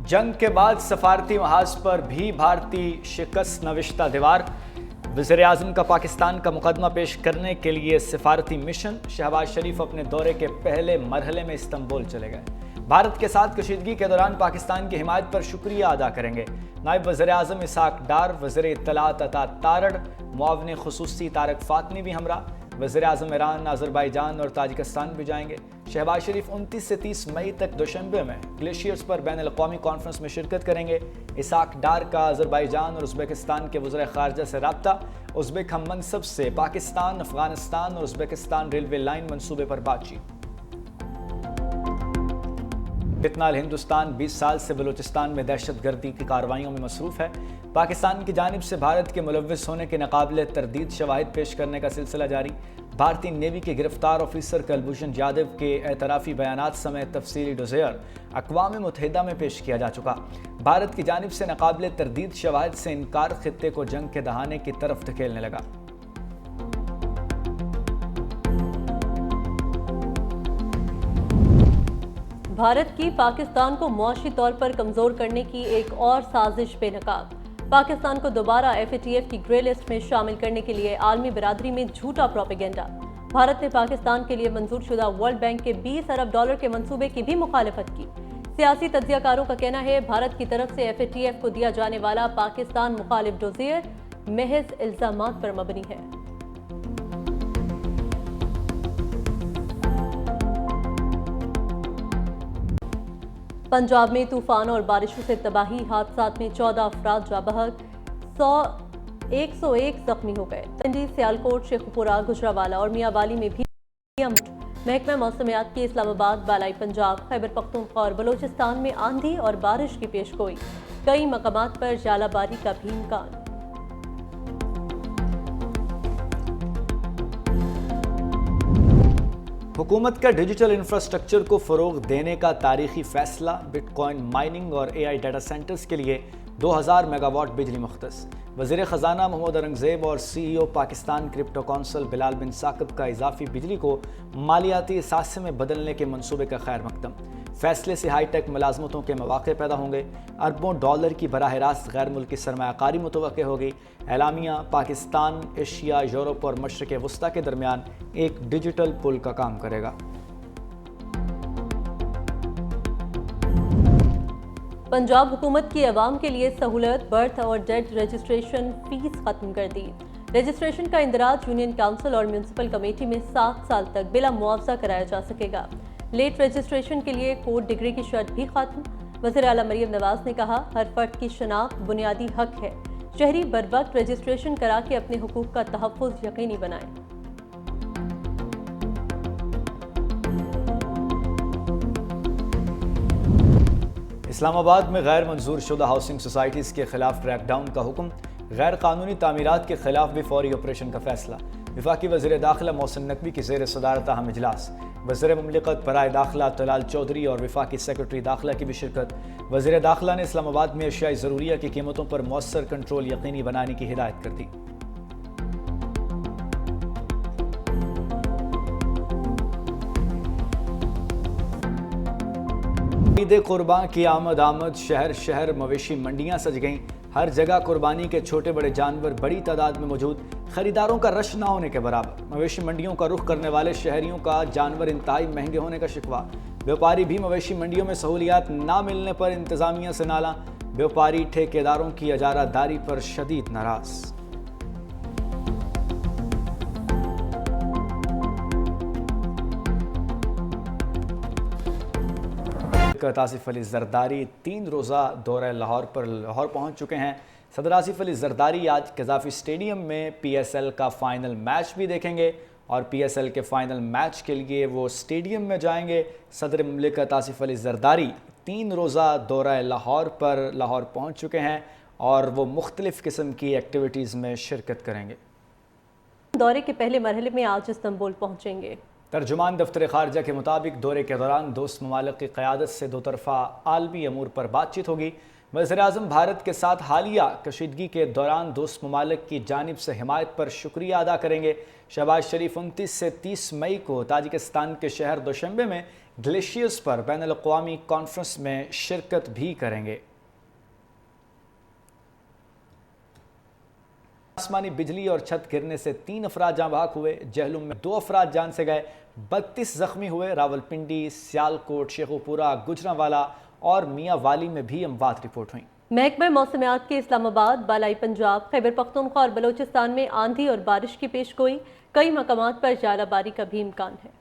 जंग के बाद सफारती महाज पर भी भारतीय शिकस्त नविश्ता दीवार। वज़ीर आज़म का पाकिस्तान का मुकदमा पेश करने के लिए सफारती मिशन। शहबाज शरीफ अपने दौरे के पहले मरहले में इस्तांबुल चले गए। भारत के साथ कशीदगी के दौरान पाकिस्तान की हिमायत पर शुक्रिया अदा करेंगे। नायब वज़ीर आज़म इसाक डार, वज़ीर इत्तलात अता तारड़, मुआविन खुसूसी तारक फातमी भी हमरा। वज़ीर आज़म ईरान, अज़रबैजान और ताजिकिस्तान भी जाएंगे। शहबाज शरीफ 29 से 30 मई तक दुशंबे में ग्लेशियर्स पर बैन अल-अक़वामी कॉन्फ्रेंस में शिरकत करेंगे। इसाक डार का अज़रबैजान और उज़्बेकिस्तान के वज़ीर ख़ारजा से राब्ता। उज़्बेक हम मनसब से पाकिस्तान, अफ़गानिस्तान और उज़्बेकिस्तान रेलवे लाइन मंसूबे पर बातचीत। इत्नाल हिंदुस्तान 20 साल से बलूचिस्तान में दहशत गर्दी की कार्रवाइयों में मसरूफ़ है। पाकिस्तान की जानिब से भारत के मुलव्विस होने के नाकाबिले तरदीद शवाहिद पेश करने का सिलसिला जारी। भारतीय नेवी के गिरफ्तार ऑफिसर कुलभूषण यादव के एतराफ़ी बयानात समेत तफसीली डोज़ेयर अक़वाम मुत्तहिदा में पेश किया जा चुका। भारत की जानिब से नाकाबिले तरदीद शवाहिद से इनकार खित्ते को जंग के दहाने की तरफ धकेलने लगा। भारत की पाकिस्तान को मुआशी तौर पर कमज़ोर करने की एक और साजिश बेनकाब। पाकिस्तान को दोबारा FATF की ग्रे लिस्ट में शामिल करने के लिए आलमी बिरादरी में झूठा प्रोपेगेंडा। भारत ने पाकिस्तान के लिए मंजूर शुदा वर्ल्ड बैंक के 20 अरब डॉलर के मंसूबे की भी मुखालफत की। सियासी तज्ज़ियाकारों का कहना है भारत की तरफ से FATF को दिया जाने वाला पाकिस्तान मुखालिफ डोज़ियर महज इल्ज़ामात पर मबनी है। पंजाब में तूफान और बारिशों से तबाही, हादसात में 14 अफराद जा बहक, 101 जख्मी हो गए। पिंडी, सियालकोट, शेखुपुरा, गुजरावाला और मियांवाली में भी महकमा मौसमियात की इस्लामाबाद, बालाई पंजाब, खैबर पख्तूनख्वा और बलूचिस्तान में आंधी और बारिश की पेशगोई। कई मकामात पर जालाबारी का भी इम्कान। हुकूमत का डिजिटल इंफ्रास्ट्रक्चर को फ़रोग देने का तारीखी फैसला। बिटकॉइन माइनिंग और AI डाटा सेंटर्स के लिए 2000 मेगावाट बिजली मुख्तस। वज़ीर ख़जाना मोहम्मद औरंगज़ेब और CEO Pakistan crypto council Bilal bin Saqib का इजाफी बिजली को मालियाती असासे में बदलने के मंसूबे का खैर मकदम। फैसले से हाईटेक मुलाजमतों के मौक़े पैदा होंगे। अरबों डॉलर की बराह रास्त गैर मुल्की सरमायाकारी मुतवक्के होगी। एलामिया पाकिस्तान, एशिया, यूरोप और मशरिक़ वस्ता के दरमियान एक डिजिटल पुल का काम करेगा। पंजाब हुकूमत की अवाम के लिए सहूलत, बर्थ और डेथ रजिस्ट्रेशन फीस खत्म कर दी। रजिस्ट्रेशन का इंदराज यूनियन काउंसिल और म्यूनसिपल कमेटी में 7 साल तक बिला मुआवजा कराया जा सकेगा। लेट रजिस्ट्रेशन के लिए कोर्ट डिग्री की शर्त भी खत्म। वज़ीर आला मरियम नवाज ने कहा, हर फर्द की शनाख्त बुनियादी हक है। शहरी बर वक्त रजिस्ट्रेशन करा के अपने हुकूक का तहफ़्फ़ुज़ यकीनी बनाएं। इस्लामाबाद में गैर मंजूर शुदा हाउसिंग सोसाइटीज़ के खिलाफ क्रैकडाउन का हुक्म। गैर कानूनी तामीरात के खिलाफ भी फौरी ऑपरेशन का फैसला। वफाकी वज़ीर दाखिला मोहसिन नकवी की ज़ेर सदारत अहम इजलास। वज़ीर मुमलिकत बराए दाखिला तलाल चौधरी और वफाकी सेक्रेटरी दाखिला की भी शिरकत। वज़ीर दाखिला ने इस्लामाबाद में अशियाई ज़रूरिया की कीमतों पर मौसर कंट्रोल यकीनी बनाने की हिदायत कर दी। ईद कुर्बान की आमद शहर शहर मवेशी मंडियां सज गईं। हर जगह कुर्बानी के छोटे बड़े जानवर बड़ी तादाद में मौजूद। खरीदारों का रश ना होने के बराबर। मवेशी मंडियों का रुख करने वाले शहरियों का जानवर इंतहाई महंगे होने का शिकवा। व्यापारी भी मवेशी मंडियों में सहूलियात ना मिलने पर इंतजामिया से नाला। व्यापारी ठेकेदारों की इजारादारी पर शदीद नाराज। आसिफ अली जरदारी 3 रोज़ा दौरे लाहौर पर लाहौर पहुंच चुके हैं। सदर आसिफ अली जरदारी आज कज़ाफ़ी स्टेडियम में PSL का फ़ाइनल मैच भी देखेंगे और PSL के फ़ाइनल मैच के लिए वो स्टेडियम में जाएंगे। सदर मुमलिकत आसिफ अली जरदारी 3 रोज़ा दौरा लाहौर पर लाहौर पहुंच चुके हैं और वो मुख्तलिफ़ किस्म की एक्टिविटीज़ में शिरकत करेंगे। दौरे के पहले मरहले में आज इस्तांबुल पहुंचेंगे। तर्जुमान दफ्तर खारजा के मुताबिक दौरे के दौरान दोस्त ममालिक की क़यादत से दो तरफ़ा आलमी अमूर पर बातचीत होगी। वज़ीर आज़म भारत के साथ हालिया कशीदगी के दौरान दोस्त ममालिक की जानिब से हिमायत पर शुक्रिया अदा करेंगे। शहबाज शरीफ 29 से 30 मई को ताजिकिस्तान के शहर दुशंबे में ग्लेशियर्स पर बैनुल-अक़वामी कॉन्फ्रेंस में शिरकत भी करेंगे। आसमानी बिजली और छत गिरने से 3 अफराद जाँ बहक हुए। जहलुम में 2 अफराद जान से गए, 32 जख्मी हुए। रावलपिंडी, सियालकोट, शेखुपुरा, गुजरांवाला और मियांवाली में भी अमवात रिपोर्ट हुई। महकमा मौसमियात के इस्लामाबाद, बालाई पंजाब, खैबर पख्तूनख्वा और बलोचिस्तान में आंधी और बारिश की पेशगोई। कई मकामात पर जालाबारी का भी इम्कान है।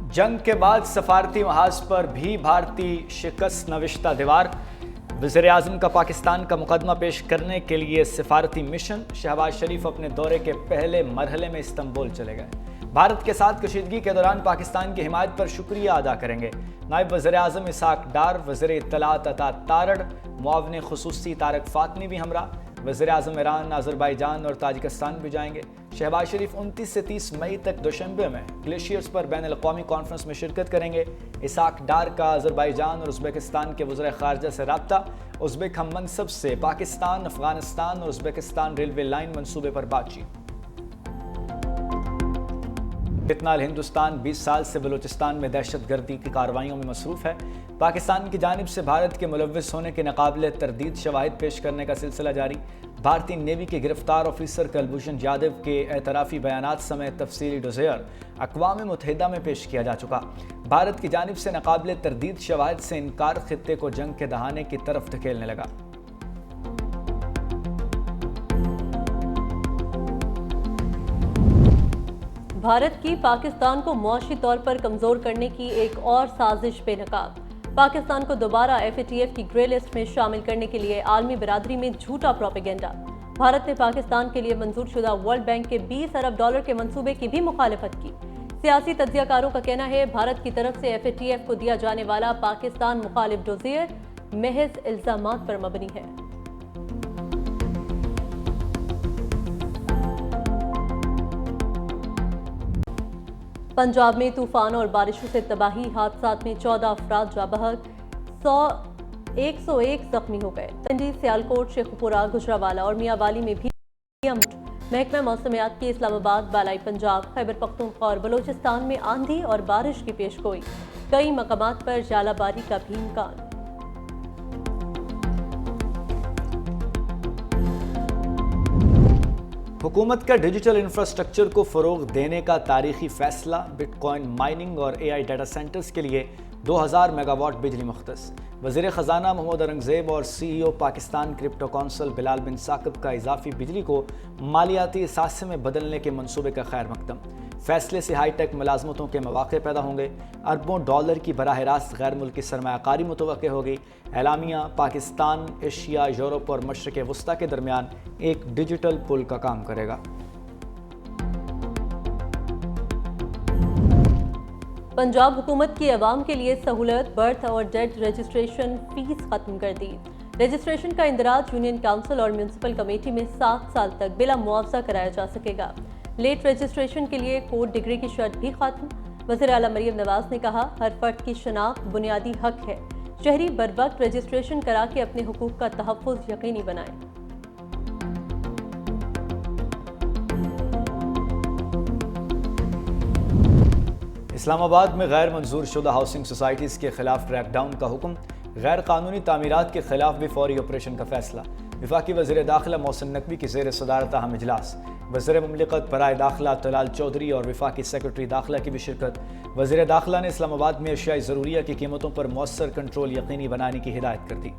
जंग के बाद सफारती महाज पर भी भारतीय शिकस्त नविश्ता दीवार। वज़ीर-ए-आज़म का पाकिस्तान का मुकदमा पेश करने के लिए सिफारती मिशन। शहबाज शरीफ अपने दौरे के पहले मरहले में इस्तांबुल चले गए। भारत के साथ कशीदगी के दौरान पाकिस्तान की हिमायत पर शुक्रिया अदा करेंगे। नायब वज़ीर-ए-आज़म इसाक डार, वज़ीर इत्तलात अता तारड़, मुआविन खुसूसी तारक फातमी भी हमरा। वज़ीर-ए-आज़म ईरान, अज़रबैजान और ताजिकिस्तान भी जाएंगे। शहबाज शरीफ 29 से 30 मई तक दुशंबे में ग्लेशियर्स पर बैनुल-अक़वामी कॉन्फ्रेंस में शिरकत करेंगे। इसाक डार का अज़रबैजान और उज़्बेकिस्तान के वज़ीर ख़ारजा से रब्ता। उज़्बेक हम मनसब से पाकिस्तान, अफ़गानिस्तान और उज़्बेकिस्तान रेलवे लाइन मंसूबे पर बातचीत। फितनाल हिंदुस्तान 20 साल से बलूचिस्तान में दहशतगर्दी की कार्रवाइयों में मसरूफ़ है। पाकिस्तान की जानिब से भारत के मुलव्विस होने के नाकाबिले तरदीद शवाहिद पेश करने का सिलसिला जारी। भारतीय नेवी के गिरफ्तार ऑफिसर कुलभूषण यादव के एतराफ़ी बयानात समेत तफसीली डोज़ेयर अक़वाम मुत्तहिदा में पेश किया जा चुका। भारत की जानिब से नाकाबिले तरदीद शवाहिद से इनकार खित्ते को जंग के दहाने की तरफ धकेलने लगा। भारत की पाकिस्तान को मुआशी तौर पर कमजोर करने की एक और साजिश बेनकाब। पाकिस्तान को दोबारा FATF की ग्रे लिस्ट में शामिल करने के लिए आलमी बिरादरी में झूठा प्रोपेगेंडा। भारत ने पाकिस्तान के लिए मंजूर शुदा वर्ल्ड बैंक के $20 अरब के मंसूबे की भी मुखालफत की। सियासी तज्जियाकारों का कहना है भारत की तरफ से FATF को दिया जाने वाला पाकिस्तान मुखालिफ डोज़ियर महज इल्जामात पर मबनी है। पंजाब में तूफानों और बारिशों से तबाही, हादसात में 14 अफराद जाँ बहक, 101 जख्मी हो गए। पिंडी, सियालकोट, शेखुपुरा, गुजरांवाला और मियांवाली में भी महकमा मौसमियात के इस्लामाबाद, बालाई पंजाब, खैबर पख्तूनख्वा और बलोचिस्तान में आंधी और बारिश की पेशगोई। कई मकामात पर जालाबारी का भी इम्कान। हुकूमत का डिजिटल इंफ्रास्ट्रक्चर को फ़रोग देने का तारीखी फैसला। बिटकॉइन माइनिंग और AI डाटा सेंटर्स के लिए 2000 मेगावाट बिजली मुख्तस। वज़ीर ख़जाना महमूद औरंगज़ेब और CEO Pakistan crypto council Bilal bin Saqib का इजाफी बिजली को मालियाती असासे में बदलने के मंसूबे का खैर मकदम। फैसले से हाईटेक मुलाजमतों के मौक़े पैदा होंगे। अरबों डॉलर की बराह रास्त गैर मुल्की सरमायाकारी मुतवक्किल होगी। एलामिया पाकिस्तान, एशिया, यूरोप और मशरिक़ वस्ता के दरमियान एक डिजिटल पुल का काम करेगा। पंजाब हुकूमत की अवाम के लिए सहूलत, बर्थ और डेथ रजिस्ट्रेशन फीस खत्म कर दी। रजिस्ट्रेशन का इंदराज यूनियन काउंसिल और म्यूनसिपल कमेटी में 7 साल तक बिला मुआवजा कराया जा सकेगा। लेट रजिस्ट्रेशन के लिए कोर्ट डिग्री की शर्त भी खत्म। वज़ीर आला मरियम नवाज ने कहा, हर फर्द की शनाख्त बुनियादी हक है। शहरी बरवक्त रजिस्ट्रेशन करा के अपने हुकूक का तहफ़्फ़ुज़ यकीनी बनाएं। इस्लामाबाद में गैर मंजूर शुदा हाउसिंग सोसाइटीज़ के खिलाफ क्रैकडाउन का हुक्म। गैर कानूनी तामीरात के खिलाफ भी फौरी ऑपरेशन का फैसला। वफाकी वज़ीर दाखिला मोहसिन नकवी की ज़ेर सदारत अहम इजलास। वज़ीर मुमलिकत बराए दाखिला तलाल चौधरी और वफाकी सेक्रेटरी दाखिला की भी शिरकत। वज़ीर दाखिला ने इस्लामाबाद में अशियाई ज़रूरिया की कीमतों पर मौसर कंट्रोल यकीनी बनाने की हिदायत कर दी।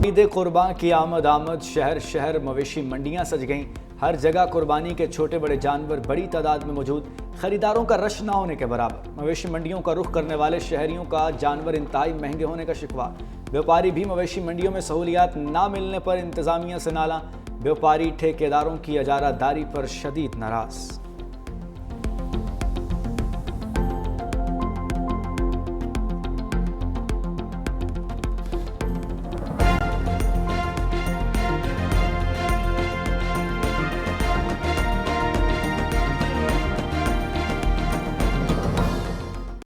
ईद कुर्बान की आमद शहर शहर मवेशी मंडियां सज गईं। हर जगह कुर्बानी के छोटे बड़े जानवर बड़ी तादाद में मौजूद। खरीदारों का रश ना होने के बराबर। मवेशी मंडियों का रुख करने वाले शहरियों का जानवर इंतहाई महंगे होने का शिकवा। व्यापारी भी मवेशी मंडियों में सहूलियात ना मिलने पर इंतजामिया से नाला। व्यापारी ठेकेदारों की इजारादारी पर शदीद नाराज।